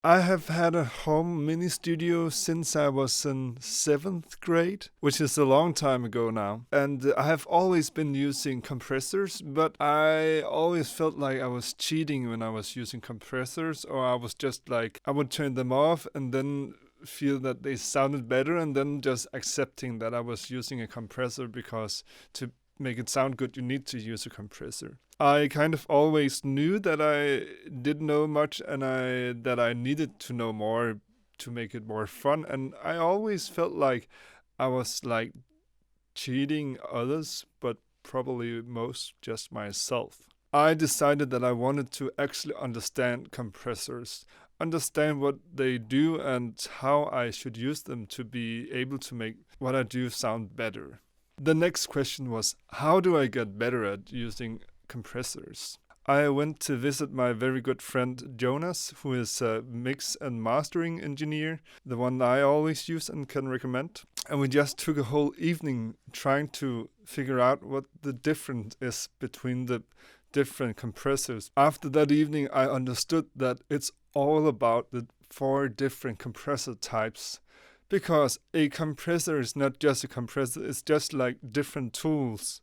I have had a home mini studio since I was in 7th grade, which is a long time ago now. And I have always been using compressors, but I always felt like I was cheating when I was using compressors, or I was just like, I would turn them off and then feel that they sounded better, and then just accepting that I was using a compressor because to make it sound good, you need to use a compressor. I kind of always knew that I didn't know much and that I needed to know more to make it more fun. And I always felt like I was like cheating others, but probably most just myself. I decided that I wanted to actually understand compressors, understand what they do and how I should use them to be able to make what I do sound better. The next question was, how do I get better at using compressors? I went to visit my very good friend Jonas, who is a mix and mastering engineer, the one I always use and can recommend. And we just took a whole evening trying to figure out what the difference is between the different compressors. After that evening, I understood that it's all about the 4 different compressor types. Because a compressor is not just a compressor, it's just like different tools.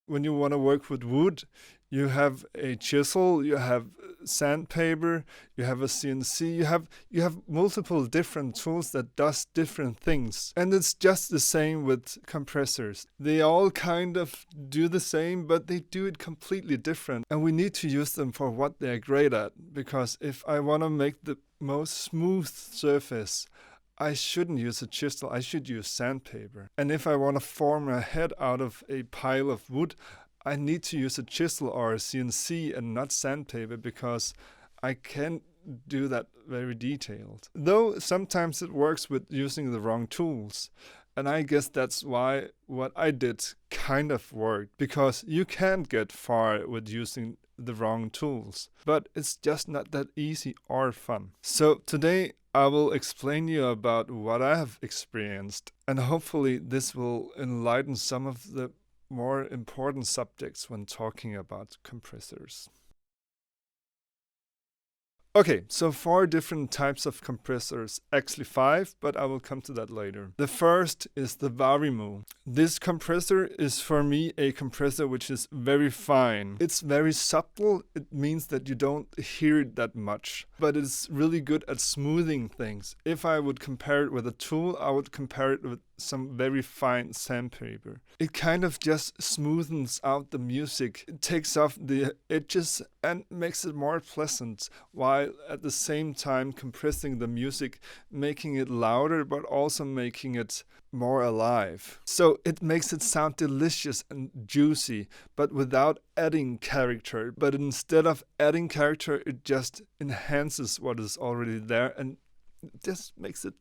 When you want to work with wood, you have a chisel, you have sandpaper, you have a CNC, you have multiple different tools that does different things. And it's just the same with compressors. They all kind of do the same, but they do it completely different. And we need to use them for what they're great at. Because if I want to make the most smooth surface, I shouldn't use a chisel, I should use sandpaper. And if I want to form a head out of a pile of wood, I need to use a chisel or a CNC and not sandpaper, because I can't do that very detailed. Though sometimes it works with using the wrong tools. And I guess that's why what I did kind of worked, because you can't get far with using the wrong tools. But it's just not that easy or fun. So today I will explain you about what I have experienced, and hopefully this will enlighten some of the more important subjects when talking about compressors. Okay, so 4 different types of compressors, actually 5, but I will come to that later. The first is the Vari-Mu. This compressor is for me a compressor which is very fine. It's very subtle, it means that you don't hear it that much, but it's really good at smoothing things. If I would compare it with a tool, I would compare it with some very fine sandpaper. It kind of just smoothens out the music. It takes off the edges and makes it more pleasant, while at the same time compressing the music, making it louder but also making it more alive. So it makes it sound delicious and juicy, but without adding character. But instead of adding character, it just enhances what is already there and just makes it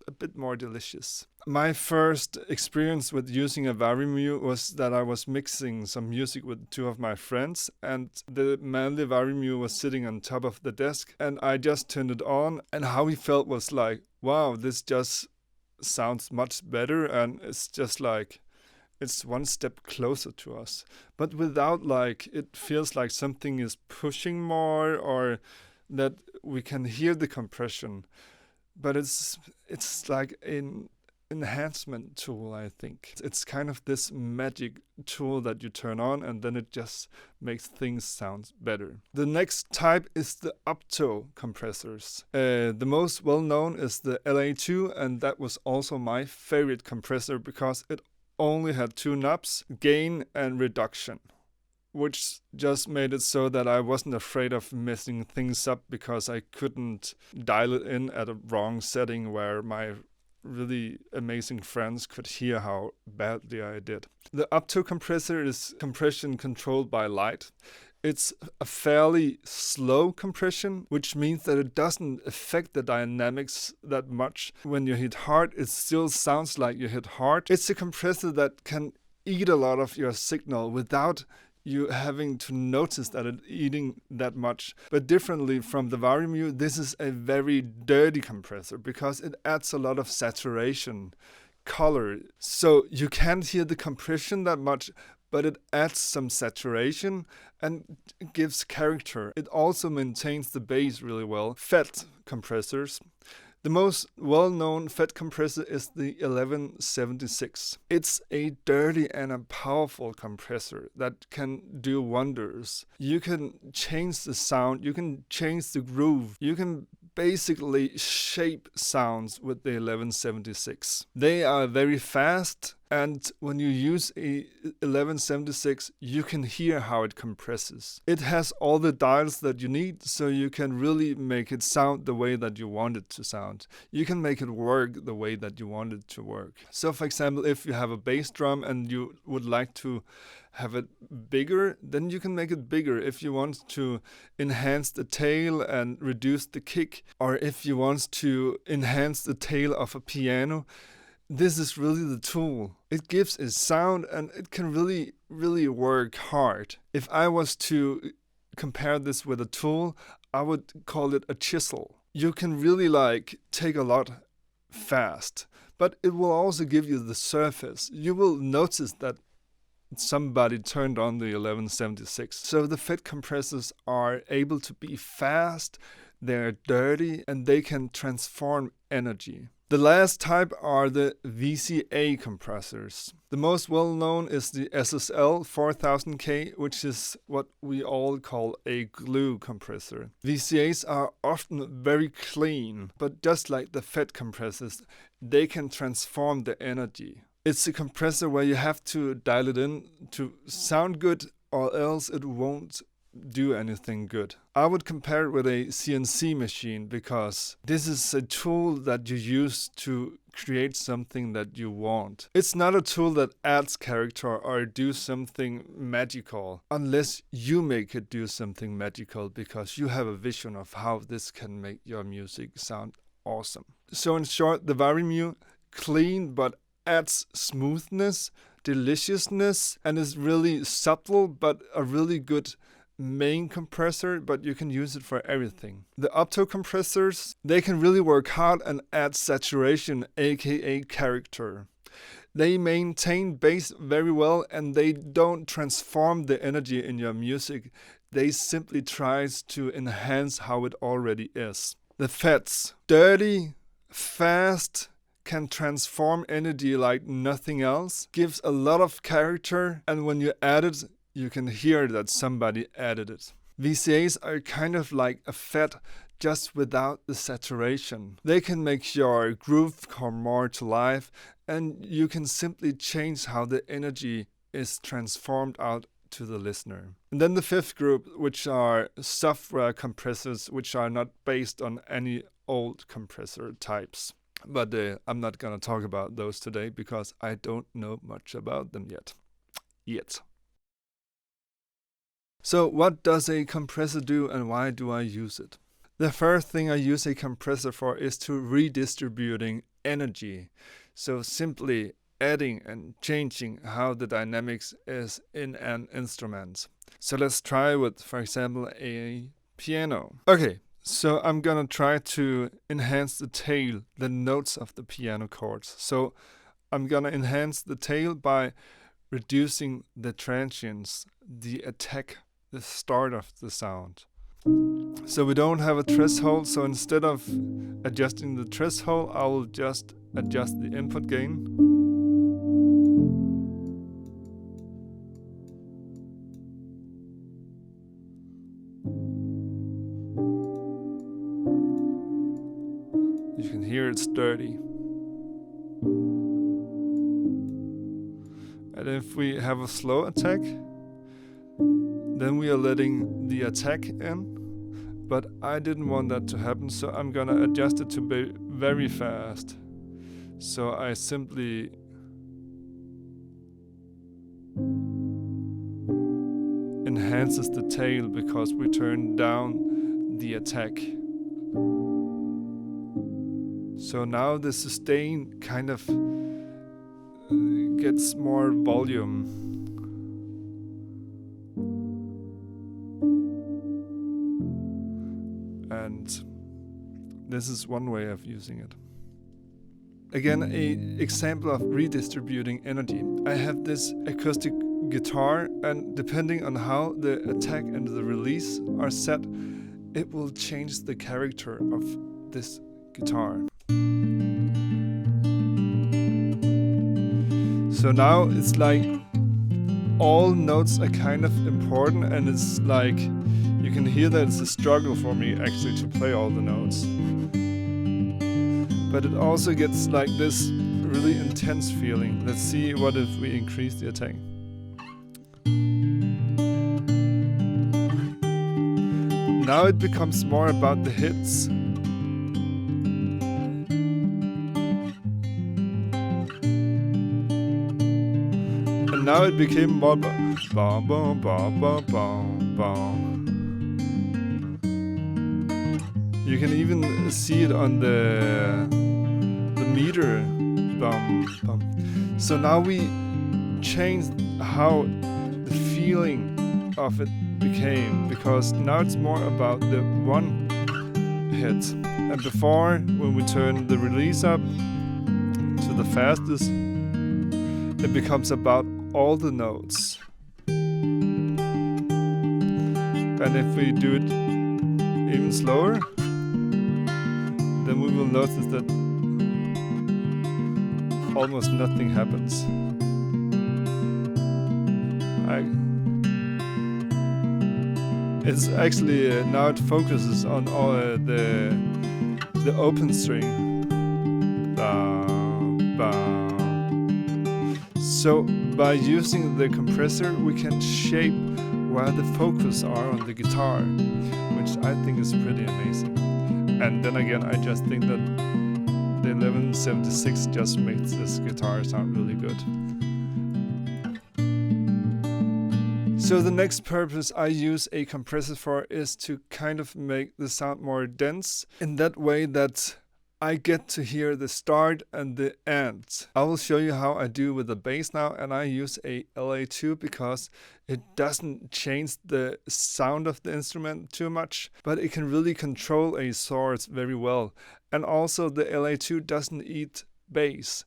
a bit more delicious. My first experience with using a Vari-Mu was that I was mixing some music with 2 of my friends, and the manly Vari-Mu was sitting on top of the desk, and I just turned it on, and how he felt was like, wow, this just sounds much better, and it's just like it's one step closer to us. But without like, it feels like something is pushing more, or that we can hear the compression. But it's like an enhancement tool, I think. It's kind of this magic tool that you turn on and then it just makes things sound better. The next type is the Opto compressors. The most well known is the LA2, and that was also my favorite compressor because it only had 2 knobs, gain and reduction, which just made it so that I wasn't afraid of messing things up because I couldn't dial it in at a wrong setting where my really amazing friends could hear how badly I did. The Opto compressor is compression controlled by light. It's a fairly slow compression, which means that it doesn't affect the dynamics that much. When you hit hard, it still sounds like you hit hard. It's a compressor that can eat a lot of your signal without you having to notice that it's eating that much. But differently from the Vari-Mu, this is a very dirty compressor because it adds a lot of saturation, color. So you can't hear the compression that much, but it adds some saturation and gives character. It also maintains the bass really well. FET compressors. The most well-known FET compressor is the 1176. It's a dirty and a powerful compressor that can do wonders. You can change the sound, you can change the groove, you can basically shape sounds with the 1176. They are very fast, and when you use a 1176, you can hear how it compresses. It has all the dials that you need, so you can really make it sound the way that you want it to sound. You can make it work the way that you want it to work. So for example, if you have a bass drum and you would like to have it bigger, then you can make it bigger. If you want to enhance the tail and reduce the kick, or if you want to enhance the tail of a piano, this is really the tool. It gives a sound and it can really, really work hard. If I was to compare this with a tool, I would call it a chisel. You can really take a lot fast, but it will also give you the surface. You will notice that somebody turned on the 1176. So the FET compressors are able to be fast, they're dirty, and they can transform energy. The last type are the VCA compressors. The most well-known is the SSL 4000K, which is what we all call a glue compressor. VCAs are often very clean, but just like the FET compressors, they can transform the energy. It's a compressor where you have to dial it in to sound good, or else it won't do anything good. I would compare it with a CNC machine, because this is a tool that you use to create something that you want. It's not a tool that adds character or do something magical, unless you make it do something magical, because you have a vision of how this can make your music sound awesome. So in short, the Vari-Mu, clean but adds smoothness, deliciousness, and is really subtle but a really good main compressor, but you can use it for everything. The Opto compressors, they can really work hard and add saturation, aka character. They maintain bass very well, and they don't transform the energy in your music. They simply try to enhance how it already is. The FETs, dirty, fast, can transform energy like nothing else, gives a lot of character, and when you add it, you can hear that somebody added it. VCAs are kind of like a FET, just without the saturation. They can make your groove come more to life, and you can simply change how the energy is transformed out to the listener. And then the fifth group, which are software compressors, which are not based on any old compressor types. But I'm not gonna talk about those today, because I don't know much about them yet. So what does a compressor do, and why do I use it? The first thing I use a compressor for is to redistributing energy. So simply adding and changing how the dynamics is in an instrument. So let's try with, for example, a piano. Okay, so I'm gonna try to enhance the tail, the notes of the piano chords. So I'm gonna enhance the tail by reducing the transients, the attack, the start of the sound. So we don't have a threshold, so instead of adjusting the threshold, I will just adjust the input gain. You can hear it's dirty. And if we have a slow attack, then we are letting the attack in, but I didn't want that to happen, so I'm gonna adjust it to be very fast. So I simply enhances the tail because we turned down the attack. So now the sustain kind of gets more volume. And this is one way of using it. Again, an example of redistributing energy. I have this acoustic guitar, and depending on how the attack and the release are set, it will change the character of this guitar. So now it's like all notes are kind of important, and it's like you can hear that it's a struggle for me actually to play all the notes. But it also gets like this really intense feeling. Let's see what if we increase the attack. Now it becomes more about the hits. And now it became more ba ba ba ba ba ba. You can even see it on the meter. Bum, bum. So now we changed how the feeling of it became, because now it's more about the one hit. And before, when we turn the release up to the fastest, it becomes about all the notes. And if we do it even slower, then we will notice that almost nothing happens. It's actually now it focuses on all the open string. So by using the compressor, we can shape where the focus are on the guitar, which I think is pretty amazing. And then again, I just think that the 1176 just makes this guitar sound really good. So the next purpose I use a compressor for is to kind of make the sound more dense, in that way that I get to hear the start and the end. I will show you how I do with the bass now, and I use a LA2 because it doesn't change the sound of the instrument too much, but it can really control a source very well. And also the LA2 doesn't eat bass,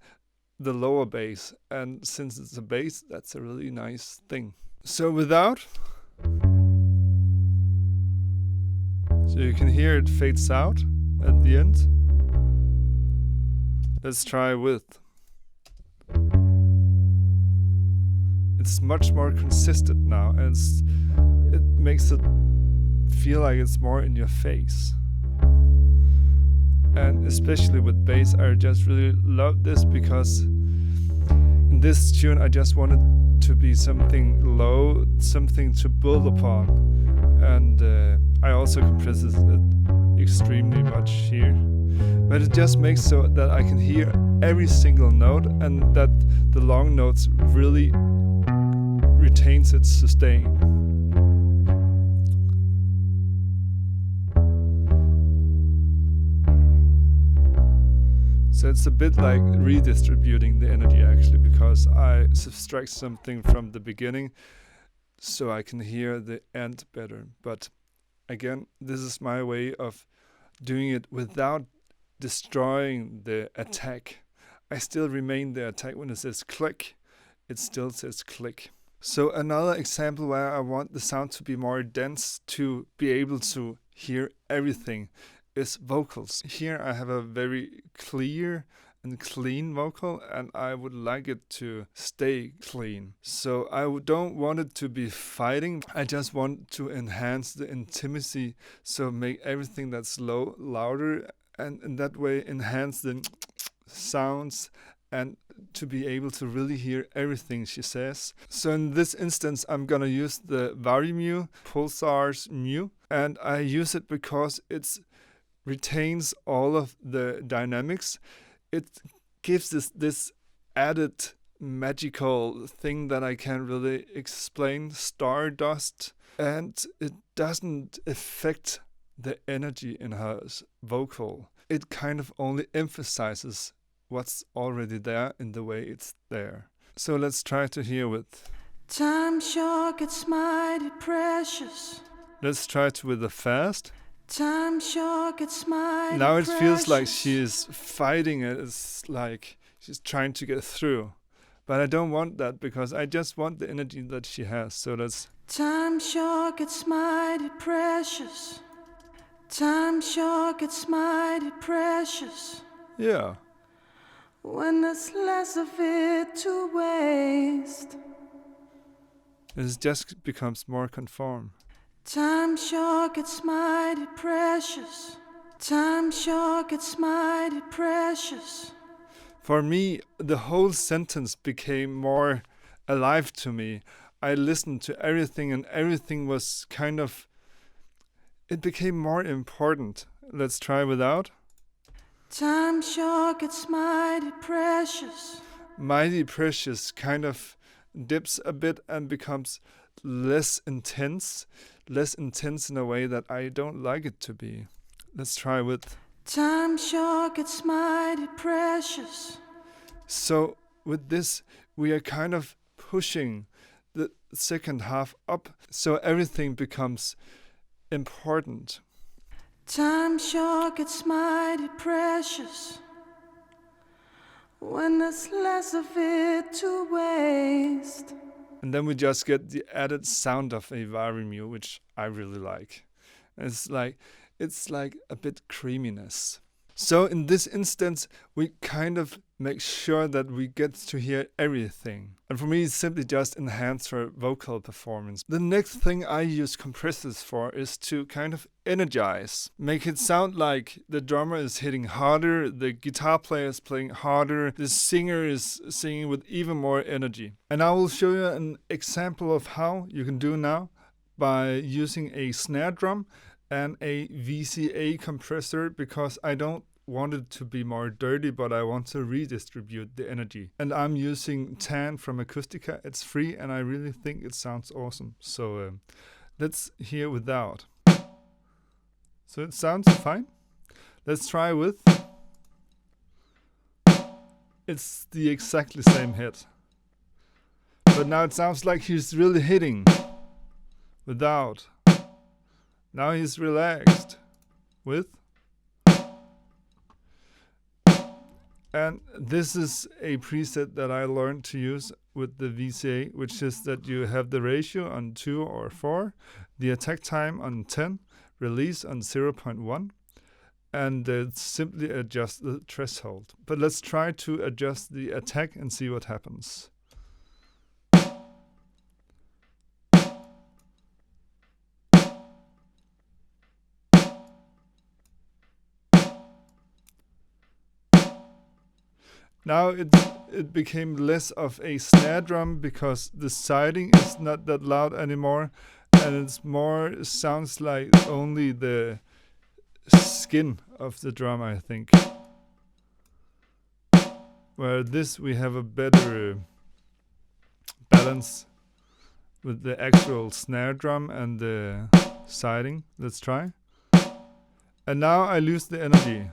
the lower bass, and since it's a bass, that's a really nice thing. So without, so you can hear it fades out at the end. Let's try with. It's much more consistent now, and it makes it feel like it's more in your face. And especially with bass, I just really love this, because in this tune I just wanted to be something low, something to build upon, and I also compress it extremely much here, but it just makes so that I can hear every single note, and that the long notes really retains its sustain. So it's a bit like redistributing the energy actually, because I subtract something from the beginning so I can hear the end better. But again, this is my way of doing it without destroying the attack. I still remain the attack. When it says click, it still says click. So another example where I want the sound to be more dense to be able to hear everything is vocals. Here I have a very clear and clean vocal, and I would like it to stay clean. So I don't want it to be fighting. I just want to enhance the intimacy, so make everything that's low louder, and in that way enhance the sounds and to be able to really hear everything she says. So in this instance, I'm gonna use the Vari-Mu Pulsar's Mu, and I use it because it's retains all of the dynamics. It gives this added magical thing that I can't really explain, stardust, and it doesn't affect the energy in her vocal. It kind of only emphasizes what's already there in the way it's there. So let's try to hear with. Time sure gets mighty precious. Let's try it with the fast. Time sure gets mighty Now it precious. feels like she is fighting it. It's like she's trying to get through. But I don't want that because I just want the energy that she has. So that's... Time sure gets mighty precious. Time sure gets mighty precious. Yeah. When there's less of it to waste. It just becomes more conform. Time sure gets mighty precious. Time sure gets mighty precious. For me, the whole sentence became more alive to me. I listened to everything and everything was kind of... It became more important. Let's try without. Time sure gets mighty precious. Mighty precious kind of dips a bit and becomes less intense in a way that I don't like it to be. Let's try with... Time sure gets mighty precious. So with this, we are kind of pushing the second half up, so everything becomes important. Time sure gets mighty precious. When there's less of it to waste. And then we just get the added sound of a Vari-Mu, which I really like. It's like a bit creaminess. So in this instance, we kind of make sure that we get to hear everything. And for me, it's simply just enhance our vocal performance. The next thing I use compressors for is to kind of energize. Make it sound like the drummer is hitting harder, the guitar player is playing harder, the singer is singing with even more energy. And I will show you an example of how you can do now by using a snare drum and a VCA compressor, because I don't want it to be more dirty, but I want to redistribute the energy. And I'm using Tan from Acoustica. It's free and I really think it sounds awesome. So let's hear without. So it sounds fine. Let's try with. It's the exactly same hit. But now it sounds like he's really hitting without. Now he's relaxed with. And this is a preset that I learned to use with the VCA, which is that you have the ratio on 2 or 4, the attack time on 10, release on 0.1, and simply adjust the threshold. But let's try to adjust the attack and see what happens. Now it became less of a snare drum because the siding is not that loud anymore, and it's more sounds like only the skin of the drum, I think. Where this we have a better balance with the actual snare drum and the siding. Let's try. And now I lose the energy.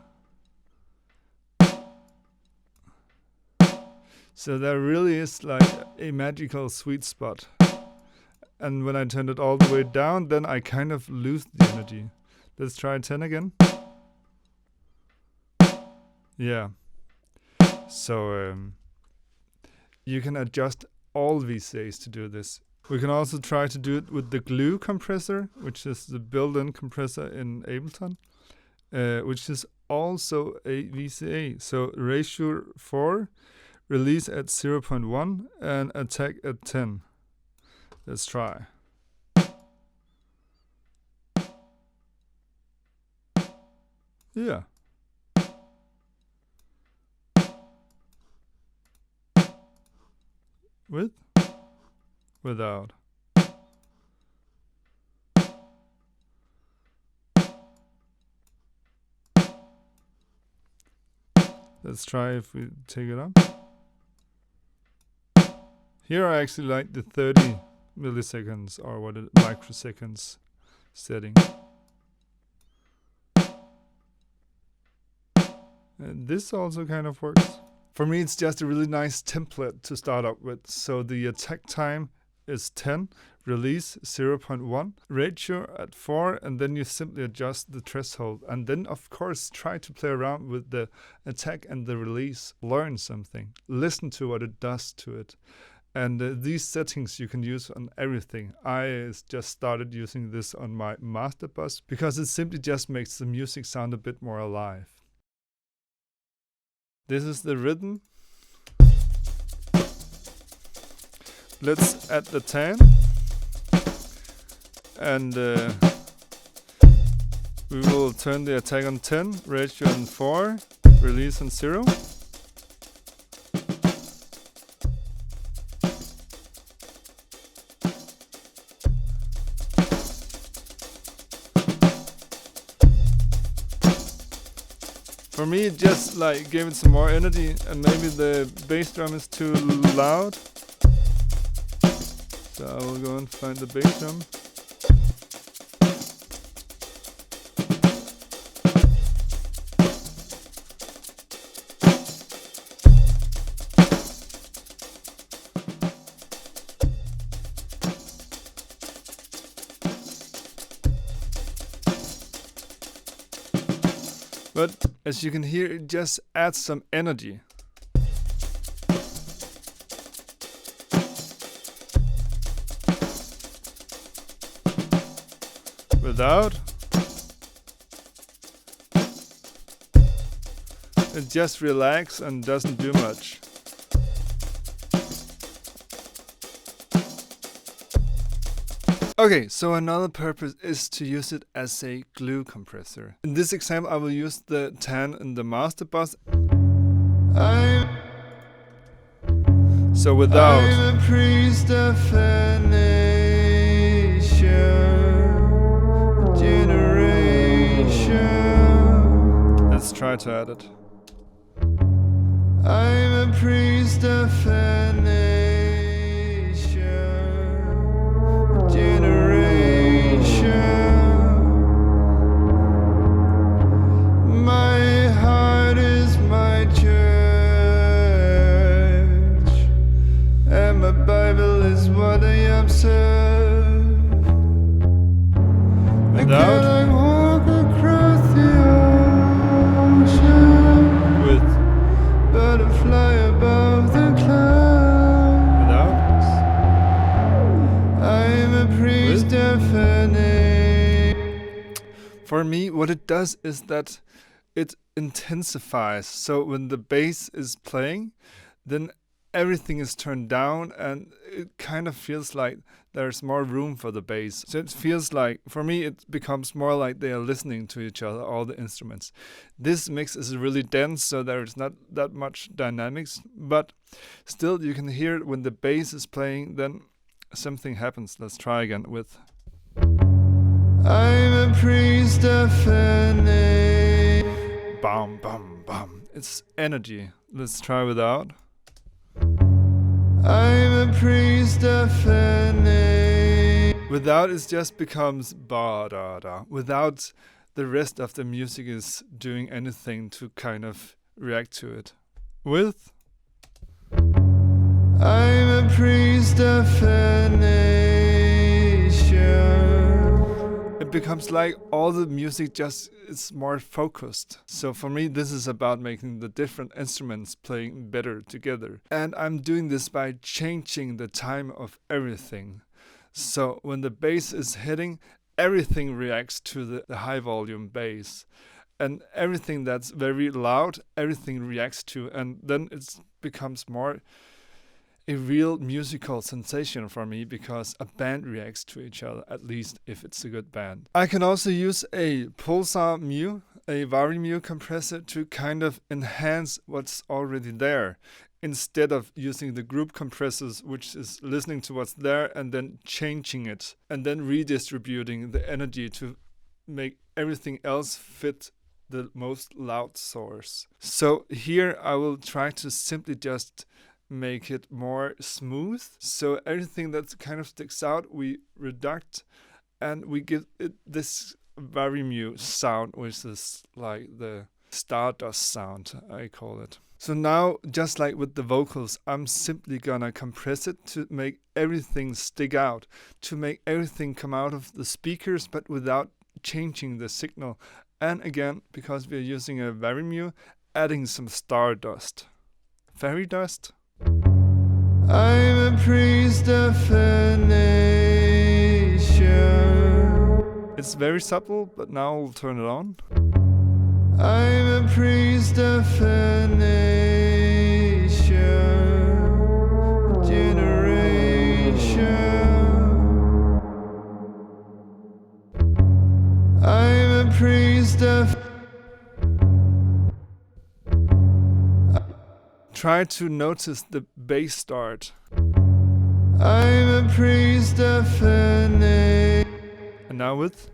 So there really is like a magical sweet spot. And when I turn it all the way down, then I kind of lose the energy. Let's try 10 again. Yeah. So you can adjust all VCAs to do this. We can also try to do it with the glue compressor, which is the built-in compressor in Ableton, which is also a VCA. So ratio 4. Release at 0.1 and attack at 10. Let's try. Yeah. With? Without. Let's try if we take it up. Here I actually like the 30 milliseconds or what it microseconds setting. And this also kind of works. For me it's just a really nice template to start up with. So the attack time is 10, release 0.1, ratio at 4, and then you simply adjust the threshold. And then, of course, try to play around with the attack and the release. Learn something. Listen to what it does to it. And these settings you can use on everything. I just started using this on my master bus because it simply just makes the music sound a bit more alive. This is the rhythm. Let's add the 10. And we will turn the attack on 10, ratio on 4, release on 0. For me, it just like gave it some more energy, and maybe the bass drum is too loud. So I will go and find the bass drum. But as you can hear, it just adds some energy. Without, it just relaxes and doesn't do much. Okay, so another purpose is to use it as a glue compressor. In this example, I will use the 10 in the master bus. So without, I'm a priest of generation. Let's try to add it. I'm a priest of my heart is my church, and my Bible is what I observe. Without, I walk across the ocean with butterfly above the clouds. Without, I'm a priest of For me, what it does is that it intensifies. So when the bass is playing, then everything is turned down and it kind of feels like there's more room for the bass. So it feels like, for me, it becomes more like they are listening to each other, all the instruments. This mix is really dense, so there is not that much dynamics, but still you can hear it when the bass is playing, then something happens. Let's try again with... I'm a priest of bam, bam, bam. It's energy. Let's try without. I'm a priest of Without, it just becomes ba da da. Without, the rest of the music is doing anything to kind of react to it. With, I'm a priest of it becomes like all the music just is more focused. So for me, this is about making the different instruments playing better together. And I'm doing this by changing the time of everything. So when the bass is hitting, everything reacts to the high volume bass. And everything that's very loud, everything reacts to. And then it becomes more a real musical sensation for me, because a band reacts to each other, at least if it's a good band. I can also use a Pulsar Mu, a Vari-Mu compressor, to kind of enhance what's already there, instead of using the group compressors, which is listening to what's there and then changing it, and then redistributing the energy to make everything else fit the most loud source. So here I will try to simply just make it more smooth. So everything that kind of sticks out, we reduct, and we give it this Vari-Mu sound, which is like the stardust sound, I call it. So now, just like with the vocals, I'm simply gonna compress it to make everything stick out, to make everything come out of the speakers, but without changing the signal. And again, because we're using a Vari-Mu, adding some stardust. Fairy dust? I'm a priest of nature. It's very subtle, but now we'll turn it on. I'm a priest of nature, generation. I'm a priest of. Try to notice the bass start. I'm a priest of nature. And now with.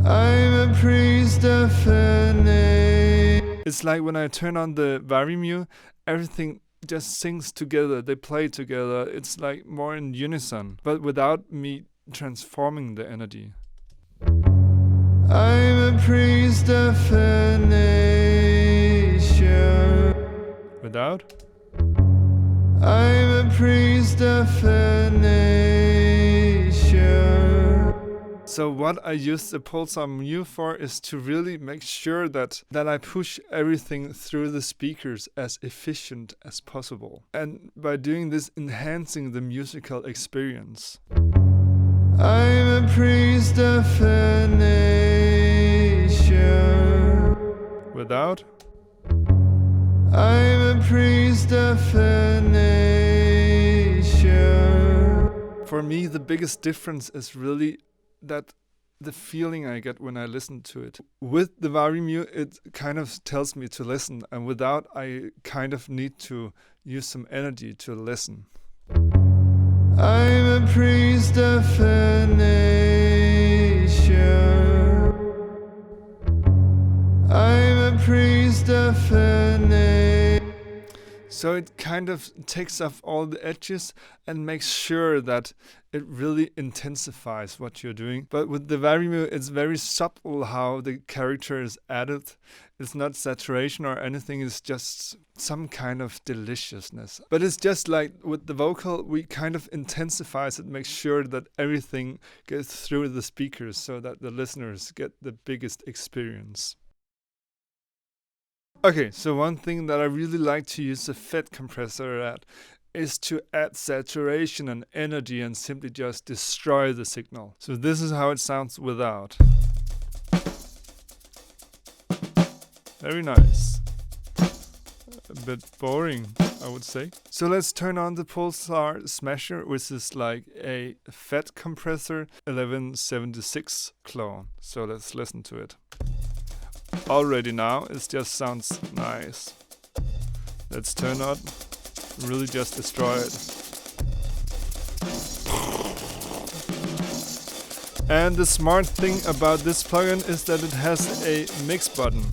I'm a priest of nature. It's like when I turn on the Vari-Mu, everything just sings together, they play together. It's like more in unison, but without me transforming the energy. I'm a priest of nature. Without. I'm a priest of nature. So what I use the Pulsar Mu for is to really make sure that I push everything through the speakers as efficient as possible. And by doing this, enhancing the musical experience. I'm a priest of nature. Without. I'm a priest of nature. For me, the biggest difference is really that the feeling I get when I listen to it. With the Vari-Mu, it kind of tells me to listen, and without, I kind of need to use some energy to listen. I'm a priest of nature. I'm a priest of nature. So it kind of takes off all the edges and makes sure that it really intensifies what you're doing. But with the Vari-Mu, it's very subtle how the character is added. It's not saturation or anything, it's just some kind of deliciousness. But it's just like with the vocal, we kind of intensifies it, makes sure that everything gets through the speakers so that the listeners get the biggest experience. Okay, so one thing that I really like to use the FET compressor at is to add saturation and energy and simply just destroy the signal. So this is how it sounds without. Very nice. A bit boring, I would say. So let's turn on the Pulsar Smasher, which is like a FET compressor 1176 clone. So let's listen to it. Already now, it just sounds nice. Let's turn on, really just destroy it. And the smart thing about this plugin is that it has a mix button.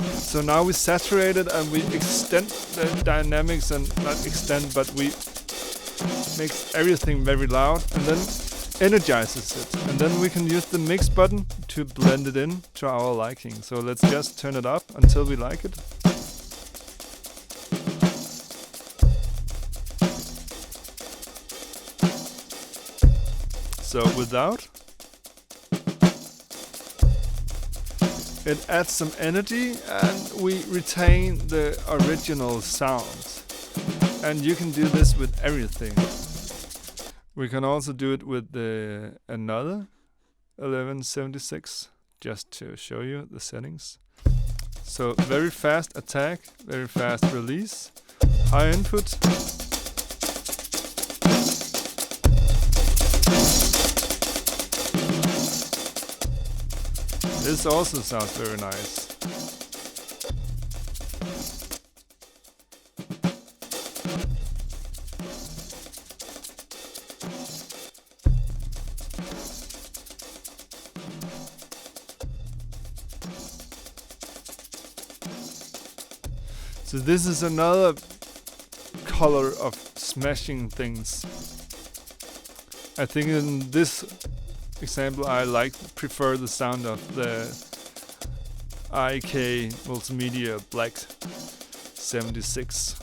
So now we saturate it and we extend the dynamics, and not extend, but we make everything very loud and then energizes it. And then we can use the mix button to blend it in to our liking. So let's just turn it up until we like it. So without, it adds some energy and we retain the original sounds. And you can do this with everything. We can also do it with another 1176, just to show you the settings. So very fast attack, very fast release, high input. This also sounds very nice. So this is another color of smashing things. I think in this example I prefer the sound of the IK Multimedia Black 76.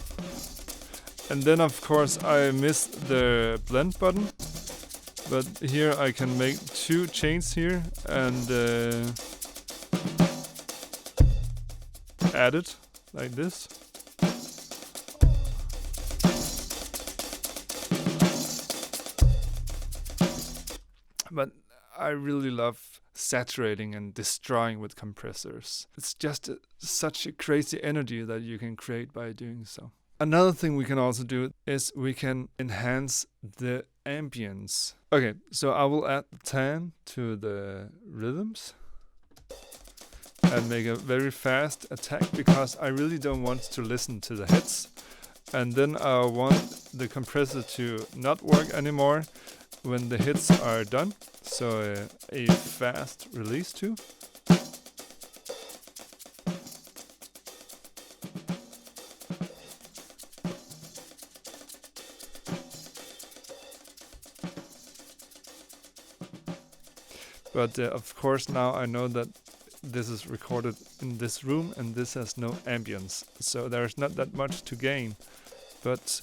And then of course I missed the blend button, but here I can make 2 chains here and add it like this. But I really love saturating and destroying with compressors. It's just such a crazy energy that you can create by doing so. Another thing we can also do is we can enhance the ambience. Okay, so I will add the tan to the rhythms and make a very fast attack because I really don't want to listen to the hits. And then I want the compressor to not work anymore when the hits are done. So a fast release too. But of course now I know that this is recorded in this room and this has no ambience. So there's not that much to gain. But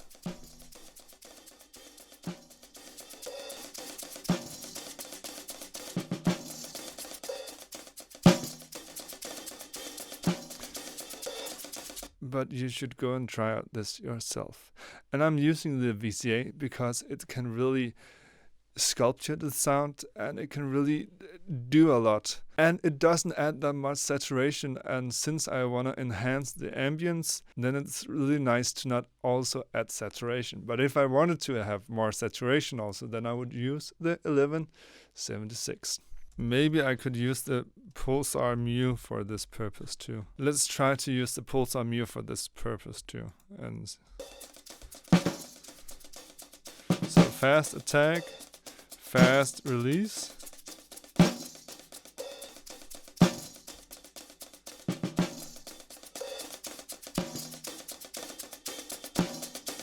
you should go and try out this yourself. And I'm using the VCA because it can really sculpture the sound and it can really do a lot. And it doesn't add that much saturation, and since I want to enhance the ambience, then it's really nice to not also add saturation. But if I wanted to have more saturation also, then I would use the 1176. Maybe I could use the Pulsar Mu for this purpose too. Let's try to use the Pulsar Mu for this purpose too. And so fast attack, fast release.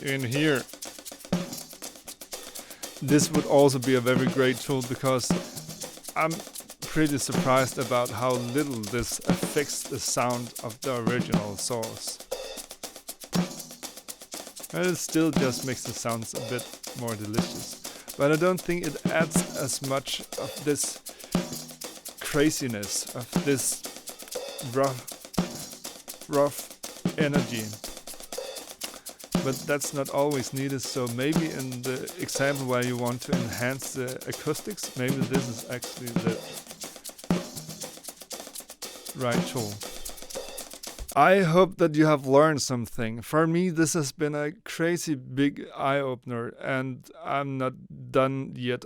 In here, this would also be a very great tool because I'm pretty surprised about how little this affects the sound of the original source. And it still just makes the sounds a bit more delicious. But I don't think it adds as much of this craziness, of this rough energy. But that's not always needed, so maybe in the example where you want to enhance the acoustics, maybe this is actually the right tool. I hope that you have learned something. For me, this has been a crazy big eye-opener, and I'm not done yet.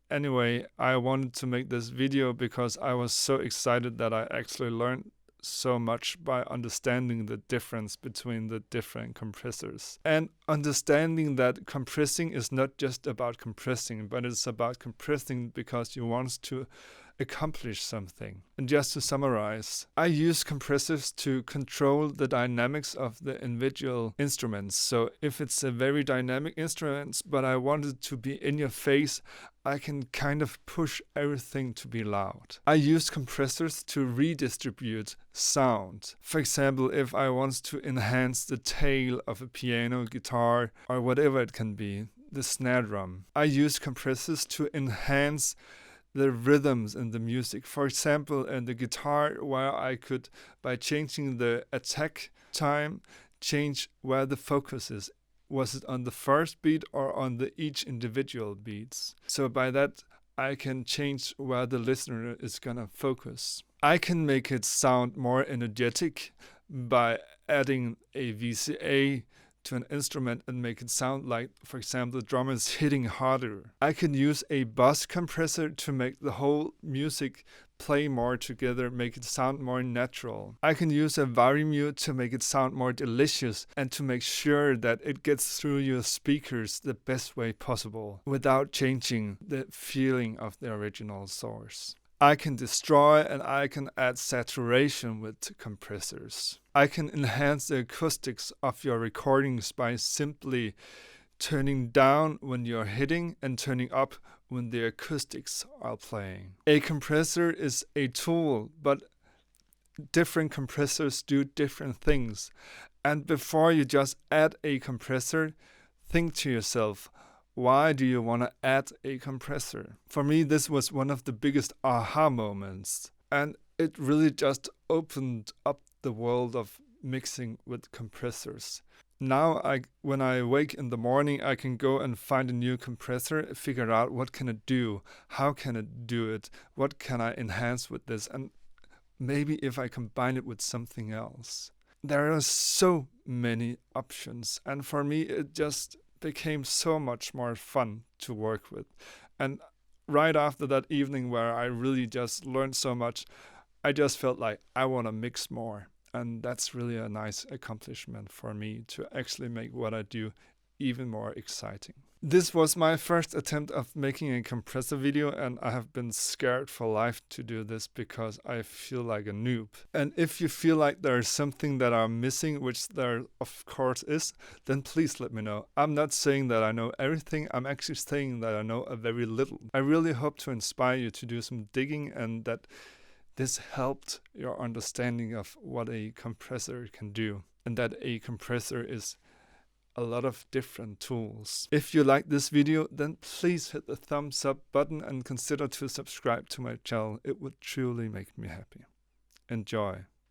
Anyway, I wanted to make this video because I was so excited that I actually learned so much by understanding the difference between the different compressors. And understanding that compressing is not just about compressing, but it's about compressing because you want to accomplish something. And just to summarize, I use compressors to control the dynamics of the individual instruments. So if it's a very dynamic instrument, but I want it to be in your face, I can kind of push everything to be loud. I use compressors to redistribute sound. For example, if I want to enhance the tail of a piano, guitar, or whatever it can be, the snare drum, I use compressors to enhance the rhythms in the music. For example, in the guitar, where I could, by changing the attack time, change where the focus is. Was it on the first beat or on the each individual beats? So by that, I can change where the listener is gonna focus. I can make it sound more energetic by adding a VCA to an instrument and make it sound like, for example, the drummer is hitting harder. I can use a bus compressor to make the whole music play more together, make it sound more natural. I can use a Vari-Mu to make it sound more delicious and to make sure that it gets through your speakers the best way possible without changing the feeling of the original source. I can destroy and I can add saturation with compressors. I can enhance the acoustics of your recordings by simply turning down when you're hitting and turning up when the acoustics are playing. A compressor is a tool, but different compressors do different things. And before you just add a compressor, think to yourself, why do you want to add a compressor? For me, this was one of the biggest aha moments. And it really just opened up the world of mixing with compressors. Now, when I wake in the morning, I can go and find a new compressor, figure out what can it do, how can it do it, what can I enhance with this, and maybe if I combine it with something else. There are so many options, and for me, it just became so much more fun to work with. And right after that evening where I really just learned so much, I just felt like I want to mix more. And that's really a nice accomplishment for me to actually make what I do even more exciting. This was my first attempt of making a compressor video, and I have been scared for life to do this because I feel like a noob. And if you feel like there's something that I'm missing, which there of course is, then please let me know. I'm not saying that I know everything, I'm actually saying that I know a very little. I really hope to inspire you to do some digging and that this helped your understanding of what a compressor can do, and that a compressor is a lot of different tools. If you like this video, then please hit the thumbs up button and consider to subscribe to my channel. It would truly make me happy. Enjoy.